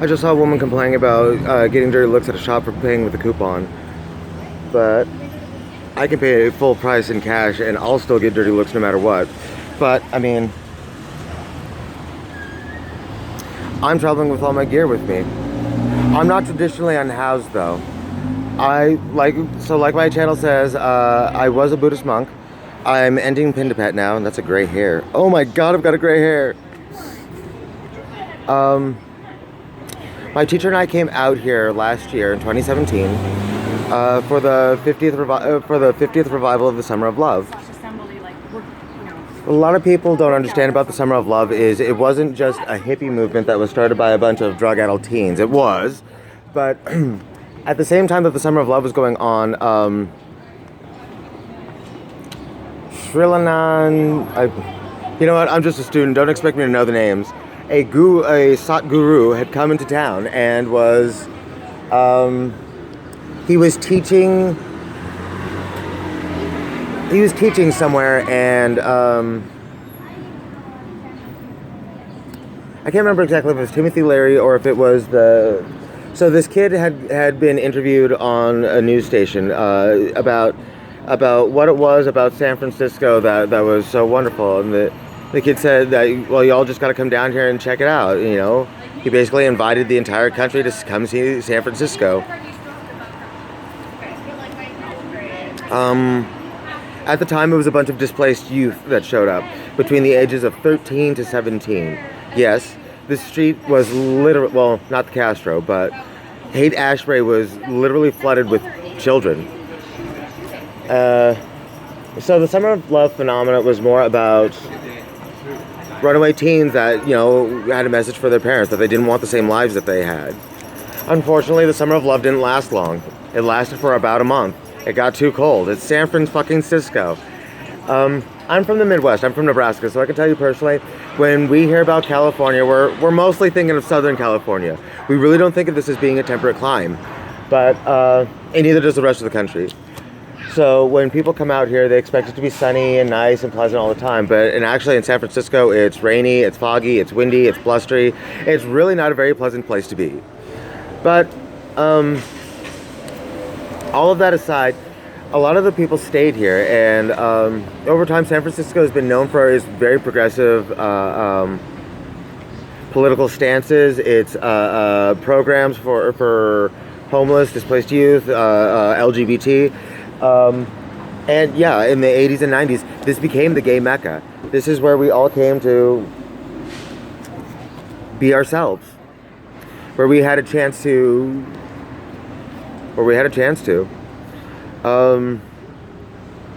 I just saw a woman complaining about getting dirty looks at a shop for paying with a coupon. But I can pay full price in cash and I'll still get dirty looks no matter what. But, I mean, I'm traveling with all my gear with me. I'm not traditionally unhoused though. Like my channel says, I was a Buddhist monk. I'm ending Pindapet now, and that's a gray hair. Oh my god, I've got a gray hair. My teacher and I came out here last year in 2017 for the 50th revival of the Summer of Love. A lot of people don't understand about the Summer of Love is it wasn't just a hippie movement that was started by a bunch of drug-addled teens. It was, but at the same time that the Summer of Love was going on, Srilanan, you know what? I'm just a student. Don't expect me to know the names. A Satguru had come into town and was, he was teaching somewhere, and I can't remember exactly if it was Timothy Leary or if it was the. So this kid had been interviewed on a news station about what it was about San Francisco that was so wonderful, and the kid said that, well, y'all just got to come down here and check it out. You know, he basically invited the entire country to come see San Francisco. At the time, it was a bunch of displaced youth that showed up between the ages of 13 to 17. Yes, the street was literally, well, not the Castro, but Haight-Ashbury was literally flooded with children. So the Summer of Love phenomena was more about runaway teens that, you know, had a message for their parents that they didn't want the same lives that they had. Unfortunately, the Summer of Love didn't last long. It lasted for about a month. It got too cold. It's San Francisco. I'm from the Midwest. I'm from Nebraska, so I can tell you personally, when we hear about California, we're mostly thinking of Southern California. We really don't think of this as being a temperate climate, but and neither does the rest of the country. So when people come out here, they expect it to be sunny and nice and pleasant all the time. And actually in San Francisco, it's rainy, it's foggy, it's windy, it's blustery. It's really not a very pleasant place to be. But all of that aside, a lot of the people stayed here, and over time, San Francisco has been known for its very progressive political stances, its programs for homeless, displaced youth, LGBT. And yeah, in the 80s and 90s, this became the gay mecca. This is where we all came to be ourselves, where we had a chance to.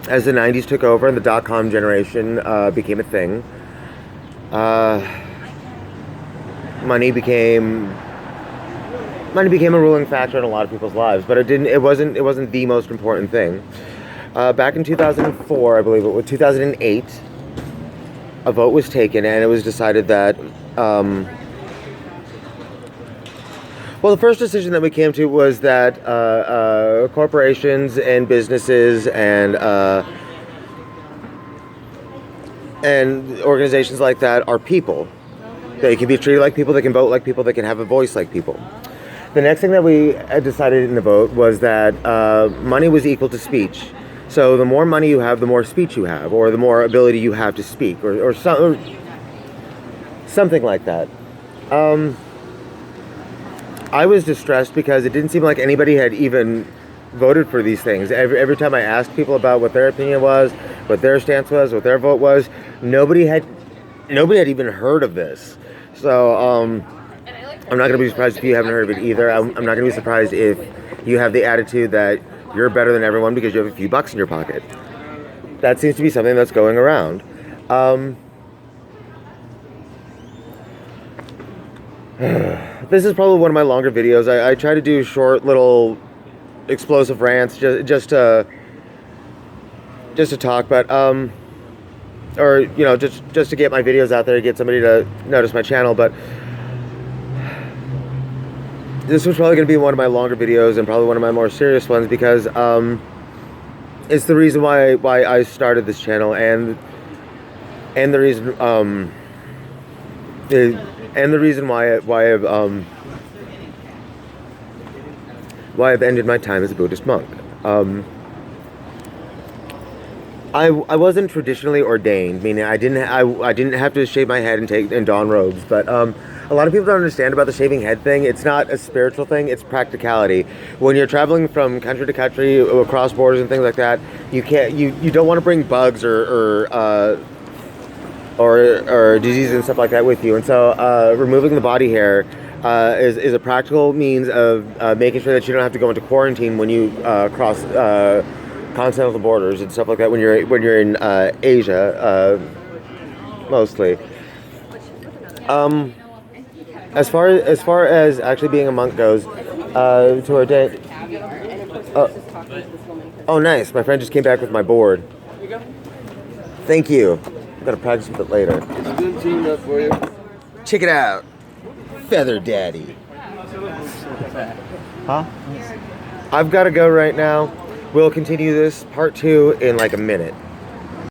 As the 90s took over and the dot-com generation became a thing, money became a ruling factor in a lot of people's lives, but it wasn't the most important thing. Back in 2004, I believe it was 2008, a vote was taken, and it was decided that well, the first decision that we came to was that corporations and businesses and organizations like that are people. They can be treated like people, they can vote like people, they can have a voice like people. The next thing that we decided in the vote was that money was equal to speech. So the more money you have, the more speech you have, or the more ability you have to speak, or something like that. I was distressed because it didn't seem like anybody had even voted for these things. Every time I asked people about what their opinion was, what their stance was, what their vote was, nobody had even heard of this. So I'm not going to be surprised if you haven't heard of it either. I'm not going to be surprised if you have the attitude that you're better than everyone because you have a few bucks in your pocket. That seems to be something that's going around. This is probably one of my longer videos. I try to do short little explosive rants just to talk, but or you know, just to get my videos out there, get somebody to notice my channel. But this was probably going to be one of my longer videos and probably one of my more serious ones because it's the reason why I started this channel and the reason why I've why I've ended my time as a Buddhist monk. I wasn't traditionally ordained, meaning I didn't have to shave my head and don robes, but a lot of people don't understand about the shaving head thing. It's not a spiritual thing; it's practicality. When you're traveling from country to country, across borders and things like that, you don't want to bring bugs or disease and stuff like that with you, and so removing the body hair is a practical means of making sure that you don't have to go into quarantine when you cross continental borders and stuff like that when you're in Asia, mostly. As far as actually being a monk goes, to ordain. Oh, nice! My friend just came back with my board. Thank you. I'm gonna practice with it later. I'm doing tuned up for you. Check it out, Feather Daddy. Huh? I've got to go right now. We'll continue this part 2 in like a minute.